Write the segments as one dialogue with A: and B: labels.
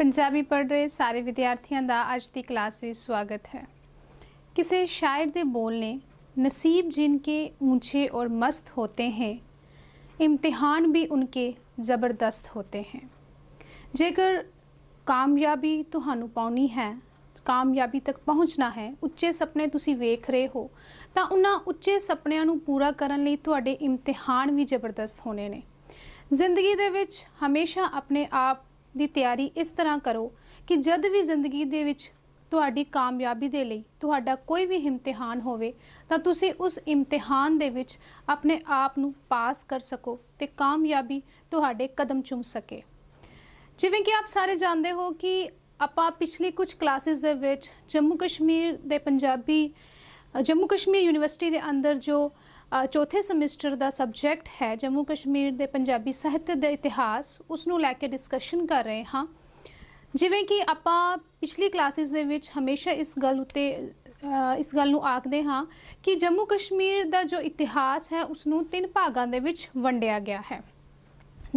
A: पंजाबी पढ़ रहे सारे विद्यार्थियों का अज की क्लास में स्वागत है। किसी शायर के बोल ने नसीब जिनके ऊंचे और मस्त होते हैं, इम्तिहान भी उनके ज़बरदस्त होते हैं। जेकर कामयाबी तुहानू पाउनी है, कामयाबी तक पहुँचना है, उच्चे सपने तुसी वेख रहे हो, तो उन्हां उच्चे सपनिਆਂ ਨੂੰ पूरा करने ਲਈ ਤੁਹਾਡੇ इम्तिहान भी ज़बरदस्त होने ने। जिंदगी दे विच हमेशा अपने आप ਦੀ ਤਿਆਰੀ ਇਸ ਤਰ੍ਹਾਂ ਕਰੋ ਕਿ ਜਦ ਵੀ ਜ਼ਿੰਦਗੀ ਦੇ ਵਿੱਚ ਤੁਹਾਡੀ ਕਾਮਯਾਬੀ ਦੇ ਲਈ ਤੁਹਾਡਾ ਕੋਈ ਵੀ ਇਮਤਿਹਾਨ ਹੋਵੇ ਤਾਂ ਤੁਸੀਂ ਉਸ ਇਮਤਿਹਾਨ ਦੇ ਵਿੱਚ ਆਪਣੇ ਆਪ ਨੂੰ ਪਾਸ ਕਰ ਸਕੋ ਤੇ ਕਾਮਯਾਬੀ ਤੁਹਾਡੇ ਕਦਮ ਚੁੰਮ ਸਕੇ। ਜਿਵੇਂ ਕਿ ਆਪ ਸਾਰੇ ਜਾਣਦੇ ਹੋ ਕਿ ਆਪਾਂ ਪਿਛਲੀ ਕੁਝ ਕਲਾਸਿਸ ਦੇ ਵਿੱਚ ਜੰਮੂ ਕਸ਼ਮੀਰ ਦੇ ਪੰਜਾਬੀ जम्मू कश्मीर यूनिवर्सिटी के अंदर जो चौथे समैसटर का सबजैक्ट है जम्मू कश्मीर के पंजाबी साहित्य का इतिहास उसनों लैके डिस्कशन कर रहे हाँ। जिवें कि आपां पिछली क्लासिस दे विच हमेशा इस गल उत्ते इस गल नूं आखदे हाँ कि जम्मू कश्मीर का जो इतिहास है उसनूं 3 भागां दे विच वंडिया गया है।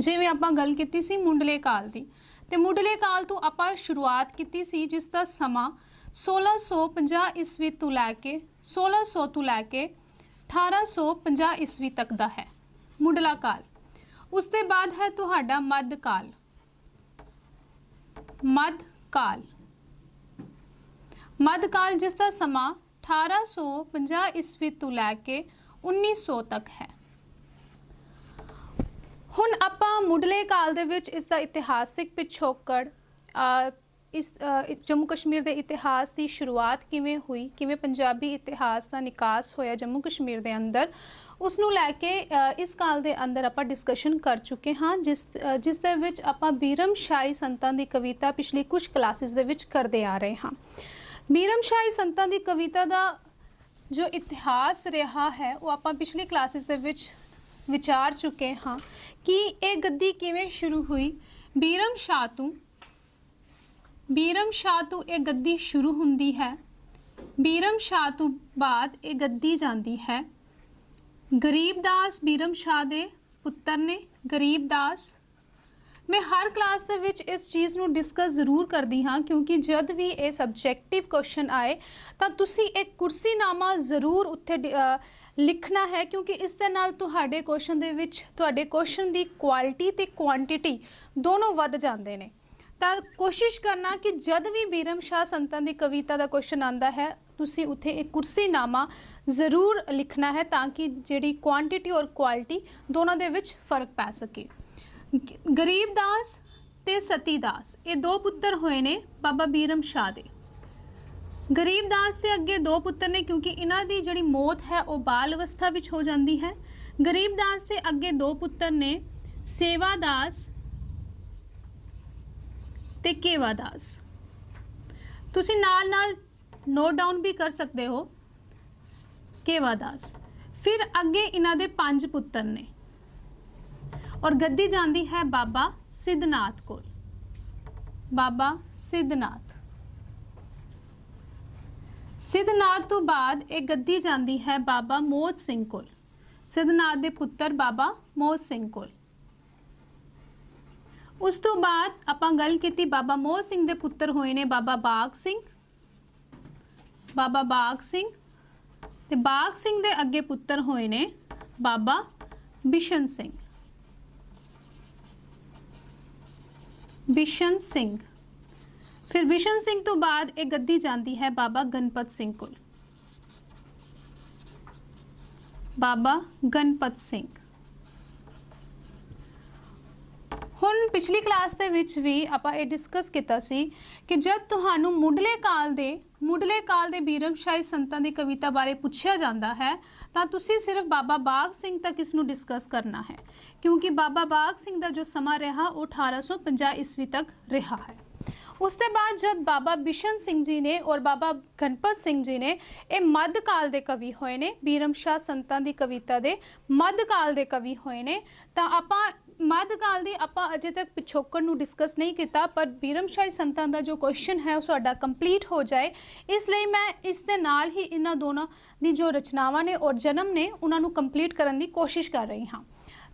A: जिवें आपां गल कीती सी मुंडले काल दी, ते मुंडले काल तो आपां शुरुआत कीती सी जिसका समा 1650 ईस्वी तो लैके 1600 तो लैके 1850 ईस्वी तक का है मुंडला काल। उसके बाद है तुहाडा मध्यकाल। मध्यकाल मध्यकाल जिसका समा 1850 ईस्वी तो लैके 1900 तक है। हुण आपां मुंडले काल दे विच इसका इतिहासिक पिछोकड़ इस जम्मू कश्मीर के इतिहास की शुरुआत किवें हुई, किवें पंजाबी इतिहास का निकास होया जम्मू कश्मीर के अंदर, उसनूं लैके इस काल के अंदर आपां डिस्कशन कर चुके हाँ। जिस दे विच आपां बीरम शाही संतां दी कविता पिछली कुछ क्लासिस दे विच करते आ रहे हाँ। बीरम शाही संतां दी कविता का जो इतिहास रहा है वो आपां पिछली क्लासिस दे विच विचार चुके हाँ कि ये गद्दी किवें शुरू हुई। बीरम शाह तो ये गद्दी शुरू हुंदी है। बीरम शाह तो बाद ये गद्दी जाती है। गरीबदास बीरम शाह दे पुत्र ने। गरीबदास मैं हर क्लास दे विच इस चीज़ नूं डिस्कस ज़रूर करदी हाँ क्योंकि जब भी ये सबजैक्टिव क्वेश्चन आए तो तुसी एक कुर्सीनामा ज़रूर उत्थे लिखना है क्योंकि इस दे नाल तुहाडे क्वेश्चन दे विच तुहाडे क्वेश्चन दी क्वालिटी ते क्वांटिटी दोनों वध जांदे ने। तो कोशिश करना कि जब भी बीरम शाह संतां दी कविता का क्वेश्चन आता है तुसी उत्थे एक कुर्सीनामा ज़रूर लिखना है ताकि जिहड़ी क्वांटिटी और क्वालिटी दोनों दे विच फर्क पै सके। गरीबदास ते सतीदास ये 2 पुत्र होए ने बाबा बीरम शाह दे। गरीबदास के अगे 2 पुत्र ने क्योंकि इन्हां दी जिहड़ी मौत है वो बाल अवस्था विच हो जाती है। गरीबदास के अगे 2 पुत्र ने सेवादास ते केवादास। तुसी नाल नाल नोट डाउन भी कर सकते हो केवादास। फिर अगे इन्हां दे 5 पुत्र ने और गद्दी जाती है बाबा सिद्धनाथ कोल। बाबा सिद्धनाथ सिद्धनाथ तो बाद एक गद्दी जाती है बाबा मोहत सिंह कोल। सिद्धनाथ दे पुत्र बाबा मोहत सिंह कोल। उस तो बाद आपां गल कीती बाबा मोहत सिंह दे पुत्र होए ने बाबा बाग सिंह। बाबा बाग सिंह ते बाग सिंह दे अगे पुत्र होए ने बाबा बिशन सिंह। बिशन सिंह फिर बिशन सिंह तो बाद एक गद्दी जाती है बाबा गणपत सिंह कोल। बाबा गणपत सिंह। हुण पिछली क्लास दे विच भी आपां ये डिस्कस किया सी कि जब तुहानू मुंडले काल दे बीरम शाही संतां दी कविता बारे पूछा जाता है तो तुसी सिर्फ बाबा बाग सिंह तक इसनूं डिस्कस करना है क्योंकि बाबा बाग सिंह का जो समा रहा वो 1850 ईस्वी तक रहा है। उसके बाद जब बाबा बिशन सिंह जी ने और बाबा गणपत सिंह जी ने ये मध्यकाल के कवि होए ने, बीरम शाह संतां दी कविता के मध्यकाल के कवि होए ने, तो आपां मध्यकाल की आपां अजे तक पिछोकड़ नूं डिस्कस नहीं किया पर बीरम शाही संतां दा जो क्वेश्चन है उस साडा कंप्लीट हो जाए इसलिए मैं इस दे नाल ही इन्हां दोनों दी जो रचनावां ने और जन्म ने उन्हां नूं कंप्लीट करन दी कोशिश कर रही हाँ।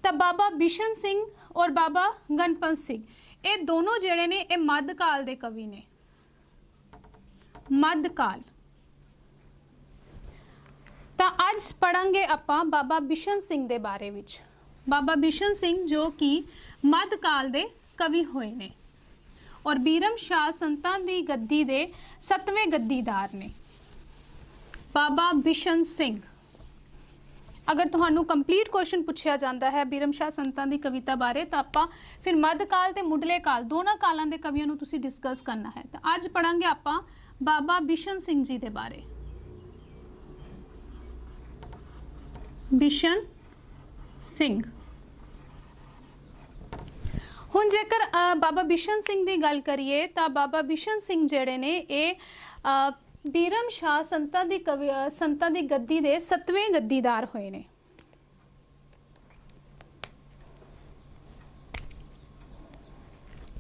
A: तो बाबा बिशन सिंह और बाबा गणपत सिंह ये दोनों ਜਿਹੜੇ ਨੇ ਇਹ ਮੱਧਕਾਲ ਦੇ ਕਵੀ ਨੇ, ਮੱਧਕਾਲ। ਤਾਂ ਅੱਜ ਪੜਾਂਗੇ ਆਪਾਂ ਬਾਬਾ ਬਿਸ਼ਨ ਸਿੰਘ ਦੇ ਬਾਰੇ ਵਿੱਚ। ਬਾਬਾ ਬਿਸ਼ਨ ਸਿੰਘ ਜੋ ਕਿ ਮੱਧਕਾਲ ਦੇ ਕਵੀ ਹੋਏ ਨੇ ਔਰ ਬੀਰਮ ਸ਼ਾਹ ਸੰਤਾਂ ਦੀ ਗੱਦੀ ਦੇ 7ਵੇਂ ਗੱਦੀਦਾਰ ਨੇ। ਬਾਬਾ ਬਿਸ਼ਨ ਸਿੰਘ, अगर तुहानू कंप्लीट क्वेश्चन पूछा जाता है बीरम शाह संतां दी कविता बारे तो आपां फिर मध्यकाल ते मुढ़ले काल दोनों कालों के कवियों नू तुसीं डिस्कस करना है। तो अज पढ़ांगे आपां बाबा बिशन सिंह जी दे बारे। बिशन सिंह, हुण जेकर बाबा बिशन सिंह की गल करिए तो बाबा बिशन सिंह जिहड़े ने ये बीरम शाह संतां दी गद्दी दे 7वें गद्दीदार होए ने।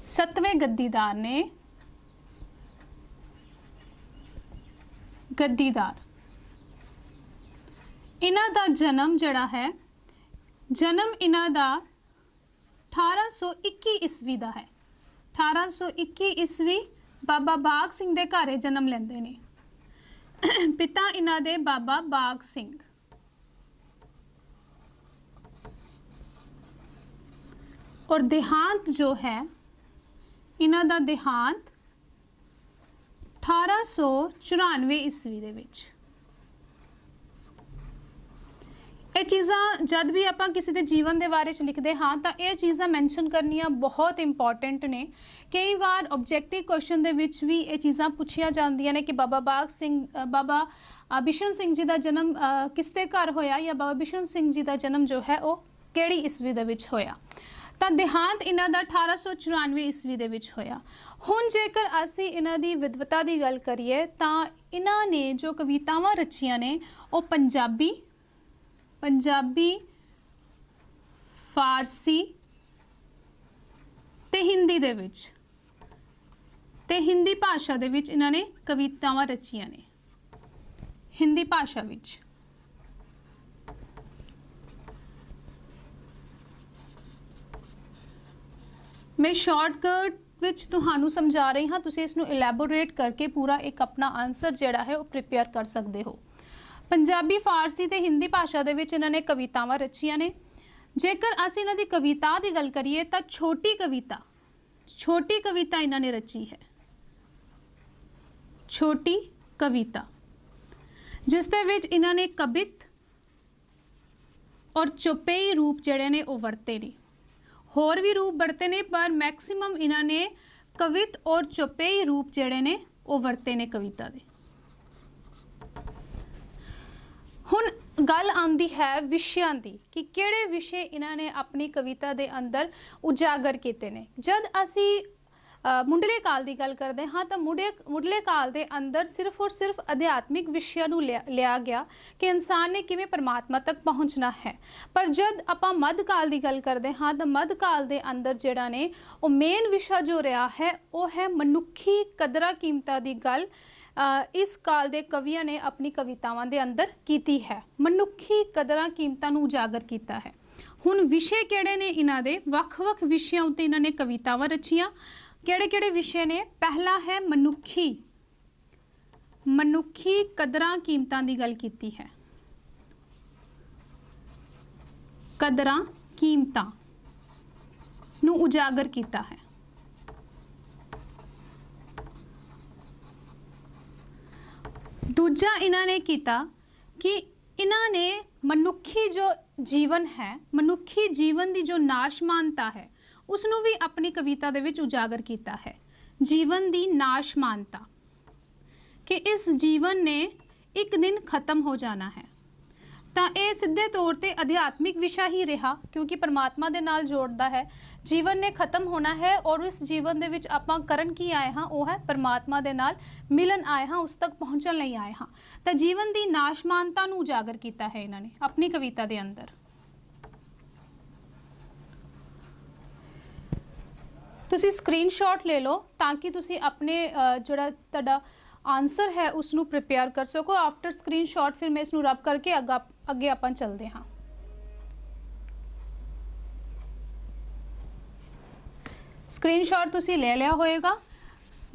A: सतवें गद्दीदार ने, गद्दीदार। इन्हां दा जन्म जिहड़ा है, जन्म इन्हां दा 1821 ईस्वी दा है। 1821 ईस्वी बाबा बाग सिंह दे घरे जन्म लैंदे ने। पिता इन्हां दे बाबा बाग सिंह। और देहांत जो है इन्हां दा देहांत 1894 ईस्वी दे विच। ये चीज़ां जद भी आपां किसी के जीवन के बारे लिखते हाँ तो ये चीज़ां मैंशन करनियां बहुत इंपॉर्टेंट ने। कई बार ऑब्जेक्टिव क्वेश्चन दे विच भी ये चीज़ां पूछिया जांदियां ने कि बाबा बाग सिंह, बाबा बिशन सिंह जी का जन्म किसके घर होया या बाबा बिशन सिंह जी का जन्म जो है वो किहड़ी ईस्वी दे विच होया। तो देहांत इन्हां दा 1894 ईस्वी दे विच होया। हुण जेकर असीं इन्हां दी विद्वता की गल करिए तो इन्हां ने जो कवितावां रचियां ने वो पंजाबी, फारसी ते हिंदी दे विच ते हिंदी भाषा दे विच इन्हां ने कवितावां रचियां ने। हिंदी भाषा विच मैं शॉर्टकट विच तुहानू समझा रही हाँ, तुसीं इसनू इलैबोरेट करके पूरा एक अपना आंसर जिहड़ा है वो प्रिपेयर कर सकते हो। पंजाबी, फारसी ते हिंदी भाषा दे विच इन्हां ने कवितावां रचियां ने। जेकर असीं इन्हां दी कविता की गल करिए तो छोटी कविता इन्हां ने रची है। छोटी कविता जिस दे विच इन्हां ने कवित और चौपेई रूप जिहड़े ने वो वरते ने। होर भी रूप वरते ने पर मैक्सिमम इन्हां ने कवित और चौपेई रूप जिहड़े ने वो वरते ने कविता दे। हुण गल आंदी है विषयां दी कि किहड़े विषय इन्हां ने अपनी कविता दे अंदर उजागर कीते ने। जद असी मुंडले काल की गल करते हाँ तो मुंडले काल के अंदर सिर्फ और सिर्फ अध्यात्मिक विषयां नूं लिया गया कि इंसान ने किवें परमात्मा तक पहुँचना है। पर जद आपां मध्यकाल की गल करते हाँ तो मध्यकाल के अंदर जिहड़ा ने वो मेन विषय जो रहा है वो है मनुखी कदरां कीमतां की गल। इस काल के कवियों ने अपनी कवितावां दे अंदर कीती है, मनुखी कदरां कीमतां नूं उजागर कीता है। हुण विषय किहड़े ने इन्हां दे, वख-वख विषयां उत्ते इन्हां ने कवितावां रचियां। किहड़े-किहड़े विषय ने? पहला है मनुखी कदरां कीमतां की गल कीती है। कदरां कीमतां नूं उजागर कीता है। दूजा इन्हां ने कीता कि इन्हां ने मनुखी जो जीवन है, मनुखी जीवन की जो नाशमानता है उसनू भी अपनी कविता दे विच उजागर किया है। जीवन की नाशमानता कि इस जीवन ने एक दिन खत्म हो जाना है। तो यह सीधे तौर पर अध्यात्मिक विषय ही रहा क्योंकि परमात्मा दे नाल जोड़ता है। जीवन ने खत्म होना है और इस जीवन दे विच आपां करन की आए हाँ वो है परमात्मा दे नाल मिलन आए हाँ, उस तक पहुँचन लई आए हाँ। तो जीवन की नाशमानता नूं उजागर किया है इन्होंने अपनी कविता दे अंदर। तुसी स्क्रीनशॉट ले लो ताकि तुसी अपने जोड़ा तुहाडा आंसर है उसनू प्रिपेयर कर सको। आफ्टर स्क्रीनशॉट फिर मैं इसनू रब करके अगे अपन चलते हाँ। स्क्रीनशॉट तुसी ले लिया होएगा।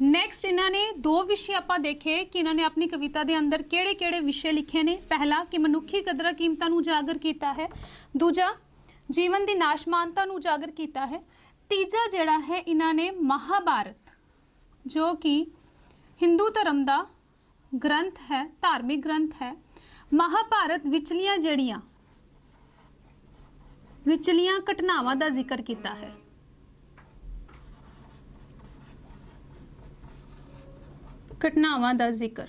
A: नैक्सट इन्होंने दो विषय आपां देखे कि इन्होंने अपनी कविता के अंदर किहड़े किहड़े विषय लिखे ने। पहला कि मनुखी कदरां कीमतां नूं उजागर किया है, दूजा जीवन की नाशमानता नूं उजागर किया है, तीजा जिहड़ा है इन्होंने महाभारत जो कि हिंदू धर्म का ग्रंथ है, धार्मिक ग्रंथ है, महाभारत विचलियां जड़ियां विचलियां घटनावां का जिक्र किया है। घटनावां का जिक्र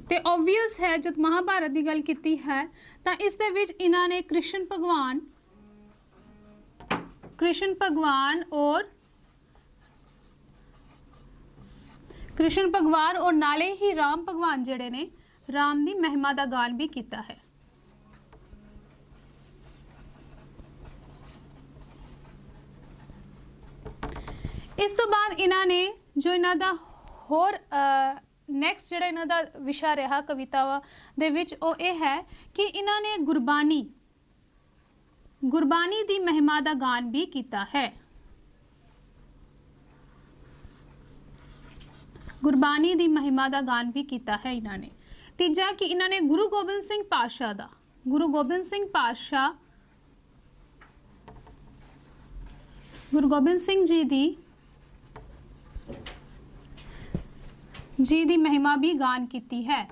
A: तो ऑबवियस है, जब महाभारत की गल की है तो इस दे विच इन्होंने कृष्ण भगवान और नाले ही राम भगवान जिहड़े ने राम की महिमा का गान भी किया है। इस तो बाद इन्होंने जो इन्हों का होर नैक्सट जिहड़ा इन्हां दा विशा रहा कवितावां दे विच ओह इह है कि इन्होंने गुरबानी दी महिमा दा गान भी किया है। गुरबानी दी महिमा दा गान भी किया है इन्होंने। तीजा कि इन्होंने गुरु गोबिंद सिंह जी दी महिमा भी गान की है।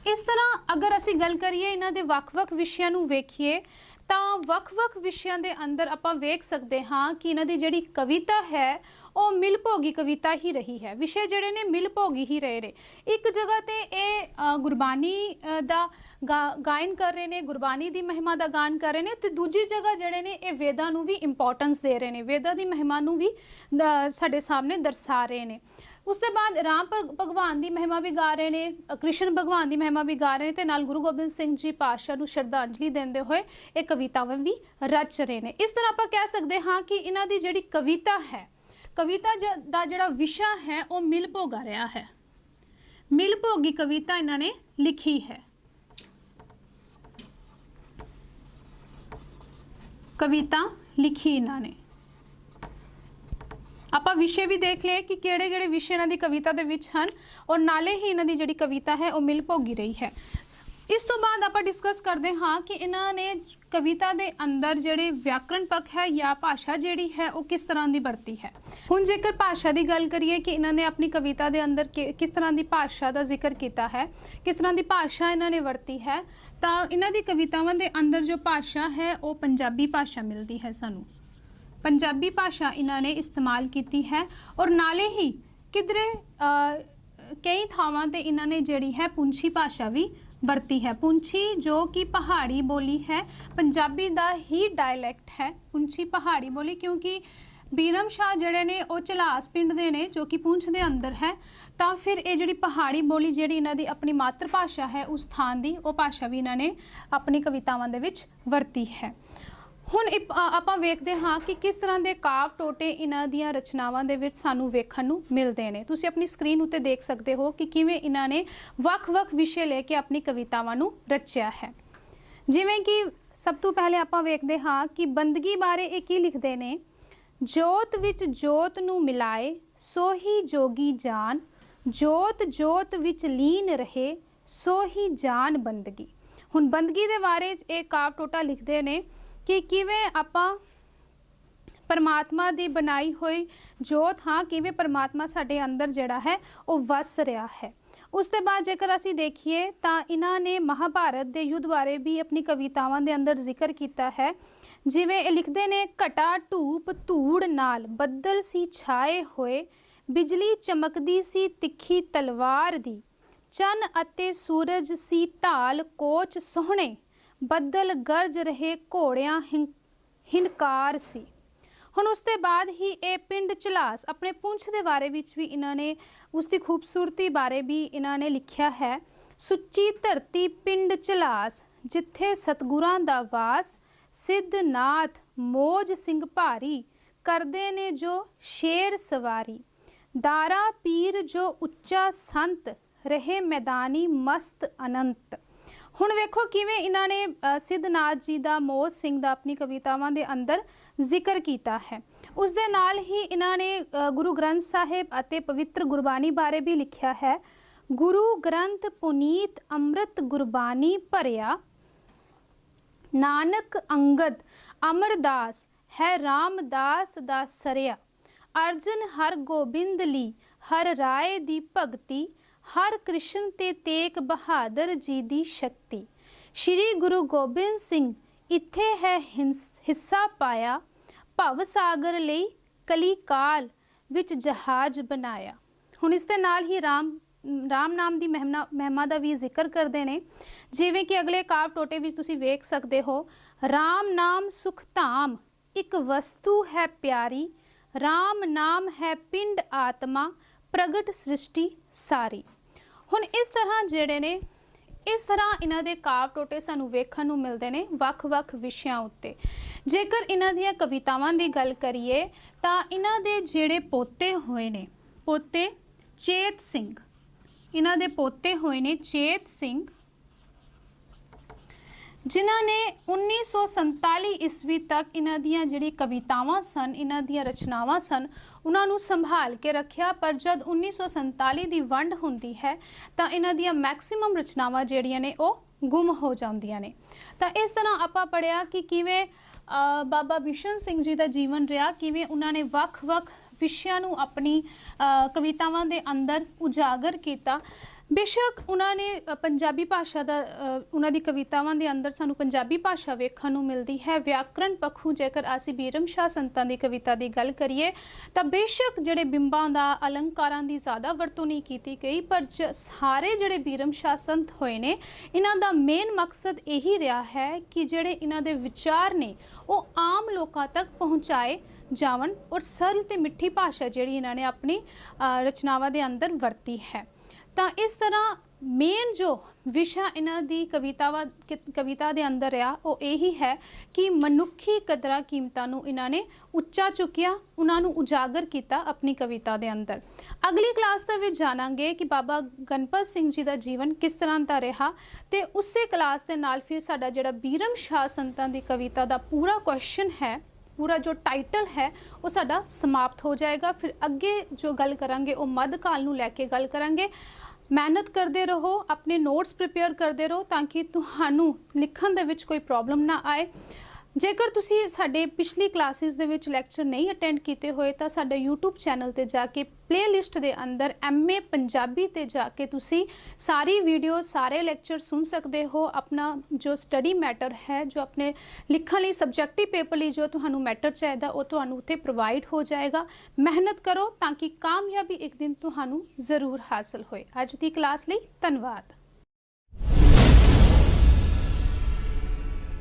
A: इस तरह अगर असी गल करिए इन्हां दे वख-वख विषयां नूं वेखिए तो वख-वख विषयां दे अंदर आपां वेख सकते हाँ कि इन्हां दी जिहड़ी कविता है वो मिलभोगी कविता ही रही है। विषय जिहड़े ने मिलभोगी ही रहे ने। एक जगह ते ये गुरबानी दा गायन कर रहे हैं, गुरबानी दी महिमा दा गान कर रहे हैं, तो दूजी जगह जिहड़े ने ये वेदां नूं भी इंपोर्टेंस दे रहे हैं, वेदां दी महिमा नूं भी साडे सामने दर्शा रहे हैं। उसके बाद राम भगवान की महिमा भी गा रहे हैं, कृष्ण भगवान की महिमा भी गा रहे हैं, तो नाल गुरु गोबिंद सिंह जी पातशाह नूं श्रद्धांजलि देंदे हुए ये कवितावां भी रच रहे हैं। इस तरह आप कह सकते हाँ कि इन्हां दी जिहड़ी कविता है, कविता दा जिहड़ा विषय है वो मिलभोगा रहा है, मिलभोगी कविता इन्होंने लिखी है। कविता लिखी इन्होंने। आप विषय भी देख ले कि किहड़े-किहड़े विषय इन्हां दी कविता दे विच हन और नाले ही इन्हां दी जिहड़ी कविता है वो मिलभोगी रही है। इस तो बाद आप डिस्कस करते हाँ कि इन्होंने कविता के अंदर जिहड़े व्याकरण पक्ष है या भाषा जिहड़ी है वो किस तरह की वरती है। हुण जेकर भाषा की गल करिए कि इन्होंने अपनी कविता के अंदर किस तरह की भाषा का जिक्र किया है, किस तरह की भाषा इन्होंने वरती है, तो इन्हां दी कवितावां दे अंदर जो भाषा है वो पंजाबी भाषा मिलती है। सानू पंजाबी भाषा इन्होंने इस्तेमाल की है और नाले ही किधरे कई थावां ते इन्होंने जिहड़ी है पुंछी भाषा भी वरती है। पुंछी जो कि पहाड़ी बोली है, पंजाबी दा ही डायलैक्ट है पुंछी पहाड़ी बोली, क्योंकि बीरम शाह जड़े ने वो चलास पिंड दे ने जो कि पुंछ दे अंदर है, तो फिर ये जिहड़ी पहाड़ी बोली जिहड़ी इन्हां दी अपनी मातृ भाषा है उस स्थान की वो भाषा भी इन्होंने अपनी कवितावां दे विच वरती है। हुण आपां वेखदे हाँ कि किस तरह के काव टोटे इन्हां दियां रचनावां दे विच सानू वेखण नूं मिलदे ने। तुसीं अपनी स्क्रीन उत्ते देख सकते हो कि किवें इन्हां ने वख-वख विषय लेके अपनी कवितावां नूं रचिया है। जिवें कि सब तो पहले आपां वेखदे हाँ कि बंदगी बारे ये की लिखदे ने, जोत विच जोत नूं मिलाए सो ही जोगी जान, जोत जोत विच लीन रहे सो ही जान बंदगी। हुण बंदगी दे बारे च एक काव टोटा लिखदे ने कि किवें आपां परमात्मा दी बनाई हुई जोत हाँ किवें परमात्मा साडे अंदर जिहड़ा है वो वस रहा है। उसके बाद जेकर असीं देखिए तो इन्हां ने महाभारत के युद्ध बारे भी अपनी कवितावां दे अंदर जिक्र किया है। जिवें लिखते ने, घटा धूप धूड़ नाल बदल सी छाए होए, बिजली चमकदी सी तिखी तलवार दी, चन अते सूरज सी ढाल कोच सोहणे, बदल गरज रहे घोड़ियां हिनकार सी। हुण उसके बाद ही ये पिंड चलास अपने पुंछ के बारे विच भी इन्होंने उसकी खूबसूरती बारे भी इन्होंने लिखा है। सुच्ची धरती पिंड चलास जिथे सतगुरां दा वास, सिद्धनाथ मौज सिंह भारी करदे ने जो शेर सवारी, दारा पीर जो उच्चा संत रहे मैदानी मस्त अनंत। हुण वेखो किवें इन्हां ने सिद्धनाथ जी का मौज सिंह का अपनी कवितावां दे अंदर जिक्र किया है। ਉਸ ਦੇ ਨਾਲ ਹੀ ਇਹਨਾਂ ਨੇ ਗੁਰੂ ਗ੍ਰੰਥ ਸਾਹਿਬ ਅਤੇ ਪਵਿੱਤਰ ਗੁਰਬਾਣੀ ਬਾਰੇ ਵੀ ਲਿਖਿਆ ਹੈ। ਗੁਰੂ ਗ੍ਰੰਥ ਪੁਨੀਤ ਅੰਮ੍ਰਿਤ ਗੁਰਬਾਣੀ ਭਰਿਆ, ਨਾਨਕ ਅੰਗਦ ਅਮਰਦਾਸ ਹੈ ਰਾਮਦਾਸ ਦਾ ਸਰਿਆ। ਅਰਜਨ ਹਰ ਗੋਬਿੰਦ ਲੀ ਹਰ ਰਾਏ ਦੀ ਭਗਤੀ, ਹਰ ਕ੍ਰਿਸ਼ਨ ਤੇ ਤੇਗ ਬਹਾਦਰ ਜੀ ਦੀ ਸ਼ਕਤੀ। ਸ਼੍ਰੀ ਗੁਰੂ ਗੋਬਿੰਦ ਸਿੰਘ ਇੱਥੇ ਹੈ ਹਿੱਸਾ ਪਾਇਆ, ਭਵ ਸਾਗਰ ਲਈ ਕਲੀ ਕਾਲ ਵਿੱਚ ਜਹਾਜ਼ ਬਣਾਇਆ। ਹੁਣ ਇਸ ਦੇ ਨਾਲ ਹੀ ਰਾਮ ਨਾਮ ਦੀ ਮਹਿਮਾ ਦਾ ਵੀ ਜ਼ਿਕਰ ਕਰਦੇ ਨੇ, ਜਿਵੇਂ ਕਿ ਅਗਲੇ ਕਾਵ ਟੋਟੇ ਵਿੱਚ ਤੁਸੀਂ ਵੇਖ ਸਕਦੇ ਹੋ। ਰਾਮ ਨਾਮ ਸੁਖ ਧਾਮ ਇੱਕ ਵਸਤੂ ਹੈ ਪਿਆਰੀ, ਰਾਮ ਨਾਮ ਹੈ ਪਿੰਡ ਆਤਮਾ ਪ੍ਰਗਟ ਸ੍ਰਿਸ਼ਟੀ ਸਾਰੀ। ਹੁਣ ਇਸ ਤਰ੍ਹਾਂ ਜਿਹੜੇ ਨੇ, ਇਸ ਤਰ੍ਹਾਂ ਇਹਨਾਂ ਦੇ ਕਾਵ ਟੋਟੇ ਸਾਨੂੰ ਵੇਖਣ ਨੂੰ ਮਿਲਦੇ ਨੇ ਵੱਖ-ਵੱਖ ਵਿਸ਼ਿਆਂ ਉੱਤੇ। ਜੇਕਰ ਇਹਨਾਂ ਦੀਆਂ ਕਵਿਤਾਵਾਂ ਦੀ ਗੱਲ ਕਰੀਏ ਤਾਂ ਇਹਨਾਂ ਦੇ ਜਿਹੜੇ ਪੋਤੇ ਹੋਏ ਨੇ, ਪੋਤੇ ਚੇਤ ਸਿੰਘ, ਇਹਨਾਂ ਦੇ ਪੋਤੇ ਹੋਏ ਨੇ ਚੇਤ ਸਿੰਘ, ਜਿਨ੍ਹਾਂ ਨੇ 1947 ਈਸਵੀ ਤੱਕ ਇਹਨਾਂ ਦੀਆਂ ਜਿਹੜੀ ਕਵਿਤਾਵਾਂ ਸਨ, ਇਹਨਾਂ ਦੀਆਂ ਰਚਨਾਵਾਂ ਸਨ, ਉਹਨਾਂ ਨੂੰ ਸੰਭਾਲ ਕੇ ਰੱਖਿਆ। ਪਰ ਜਦ 1947 ਦੀ ਵੰਡ ਹੁੰਦੀ ਹੈ ਤਾਂ ਇਹਨਾਂ ਦੀਆਂ ਮੈਕਸਿਮਮ ਰਚਨਾਵਾਂ ਜਿਹੜੀਆਂ ਨੇ ਉਹ ਗੁੰਮ ਹੋ ਜਾਂਦੀਆਂ ਨੇ। ਤਾਂ ਇਸ ਤਰ੍ਹਾਂ ਆਪਾਂ ਪੜ੍ਹਿਆ ਕਿ ਕਿਵੇਂ ਬਾਬਾ ਬਿਸ਼ਨ ਸਿੰਘ ਜੀ ਦਾ ਜੀਵਨ ਰਿਹਾ, ਕਿਵੇਂ ਉਹਨਾਂ ਨੇ ਵੱਖ-ਵੱਖ ਵਿਸ਼ਿਆਂ ਨੂੰ ਆਪਣੀ ਕਵਿਤਾਵਾਂ ਦੇ ਅੰਦਰ ਉਜਾਗਰ ਕੀਤਾ। ਬੇਸ਼ੱਕ ਉਹਨਾਂ ਨੇ ਪੰਜਾਬੀ ਭਾਸ਼ਾ ਦਾ, ਉਹਨਾਂ ਦੀ ਕਵਿਤਾਵਾਂ ਦੇ ਅੰਦਰ ਸਾਨੂੰ ਪੰਜਾਬੀ ਭਾਸ਼ਾ ਵੇਖਣ ਨੂੰ ਮਿਲਦੀ ਹੈ। ਵਿਆਕਰਣ ਪੱਖੋਂ ਜੇਕਰ ਅਸੀਂ ਬੀਰਮ ਸ਼ਾਹ ਸੰਤਾਂ ਦੀ ਕਵਿਤਾ ਦੀ ਗੱਲ ਕਰੀਏ ਤਾਂ ਬੇਸ਼ੱਕ ਜਿਹੜੇ ਬਿੰਬਾਂ ਦਾ, ਅਲੰਕਾਰਾਂ ਦੀ ਜ਼ਿਆਦਾ ਵਰਤੋਂ ਨਹੀਂ ਕੀਤੀ ਗਈ, ਪਰ ਸਾਰੇ ਜਿਹੜੇ ਬੀਰਮ ਸ਼ਾਹ ਸੰਤ ਹੋਏ ਨੇ, ਇਹਨਾਂ ਦਾ ਮੇਨ ਮਕਸਦ ਇਹੀ ਰਿਹਾ ਹੈ ਕਿ ਜਿਹੜੇ ਇਹਨਾਂ ਦੇ ਵਿਚਾਰ ਨੇ ਉਹ ਆਮ ਲੋਕਾਂ ਤੱਕ ਪਹੁੰਚਾਏ ਜਾਵਣ, ਔਰ ਸਰਲ ਤੇ ਮਿੱਠੀ ਭਾਸ਼ਾ ਜਿਹੜੀ ਇਹਨਾਂ ਨੇ ਆਪਣੀ ਰਚਨਾਵਾਂ ਦੇ ਅੰਦਰ ਵਰਤੀ ਹੈ। ਤਾਂ ਇਸ ਤਰ੍ਹਾਂ ਮੇਨ ਜੋ ਵਿਸ਼ਾ ਇਹਨਾਂ ਦੀ ਕਵਿਤਾ ਦੇ ਅੰਦਰ ਰਿਹਾ ਉਹ ਇਹੀ ਹੈ ਕਿ ਮਨੁੱਖੀ ਕਦਰਾਂ ਕੀਮਤਾਂ ਨੂੰ ਇਹਨਾਂ ਨੇ ਉੱਚਾ ਚੁੱਕਿਆ, ਉਹਨਾਂ ਨੂੰ ਉਜਾਗਰ ਕੀਤਾ ਆਪਣੀ ਕਵਿਤਾ ਦੇ ਅੰਦਰ। ਅਗਲੀ ਕਲਾਸ ਦੇ ਵਿੱਚ ਜਾਣਾਂਗੇ ਕਿ ਬਾਬਾ ਗਣਪਤ ਸਿੰਘ ਜੀ ਦਾ ਜੀਵਨ ਕਿਸ ਤਰ੍ਹਾਂ ਦਾ ਰਿਹਾ, ਤੇ ਉਸੇ ਕਲਾਸ ਦੇ ਨਾਲ ਫਿਰ ਸਾਡਾ ਜਿਹੜਾ ਬੀਰਮ ਸ਼ਾਹ ਸੰਤਾਂ ਦੀ ਕਵਿਤਾ ਦਾ ਪੂਰਾ ਕੁਐਸਚਨ ਹੈ, ਪੂਰਾ ਜੋ ਟਾਈਟਲ ਹੈ ਉਹ ਸਾਡਾ ਸਮਾਪਤ ਹੋ ਜਾਏਗਾ। ਫਿਰ ਅੱਗੇ ਜੋ ਗੱਲ ਕਰਾਂਗੇ ਉਹ ਮੱਧਕਾਲ ਨੂੰ ਲੈ ਕੇ ਗੱਲ ਕਰਾਂਗੇ। ਮਿਹਨਤ ਕਰਦੇ ਰਹੋ, ਆਪਣੇ ਨੋਟਸ ਪ੍ਰਿਪੇਅਰ ਕਰਦੇ ਰਹੋ ਤਾਂ ਕਿ ਤੁਹਾਨੂੰ ਲਿਖਣ ਦੇ ਵਿੱਚ ਕੋਈ ਪ੍ਰੋਬਲਮ ਨਾ ਆਏ। ਜੇਕਰ ਤੁਸੀਂ ਸਾਡੇ ਪਿਛਲੀ ਕਲਾਸਿਸ ਦੇ ਵਿੱਚ ਲੈਕਚਰ ਨਹੀਂ ਅਟੈਂਡ ਕੀਤੇ ਹੋਏ ਤਾਂ ਸਾਡੇ YouTube ਚੈਨਲ ਤੇ ਜਾ ਕੇ ਪਲੇਲਿਸਟ ਦੇ ਅੰਦਰ MA ਪੰਜਾਬੀ ਤੇ ਜਾ ਕੇ ਤੁਸੀਂ ਸਾਰੀ ਵੀਡੀਓ, ਸਾਰੇ ਲੈਕਚਰ ਸੁਣ ਸਕਦੇ ਹੋ। ਆਪਣਾ ਜੋ ਸਟੱਡੀ ਮੈਟਰ ਹੈ, ਜੋ ਆਪਣੇ ਲਿਖਣ ਲਈ ਸਬਜੈਕਟਿਵ ਪੇਪਰ ਲਈ ਜੋ ਤੁਹਾਨੂੰ ਮੈਟਰ ਚਾਹੀਦਾ ਉਹ ਤੁਹਾਨੂੰ ਉੱਥੇ ਪ੍ਰੋਵਾਈਡ ਹੋ ਜਾਏਗਾ। ਮਿਹਨਤ ਕਰੋ ਤਾਂ ਕਿ ਕਾਮਯਾਬੀ ਇੱਕ ਦਿਨ ਤੁਹਾਨੂੰ ਜ਼ਰੂਰ ਹਾਸਲ ਹੋਏ। ਅੱਜ ਦੀ ਕਲਾਸ ਲਈ ਧੰਨਵਾਦ।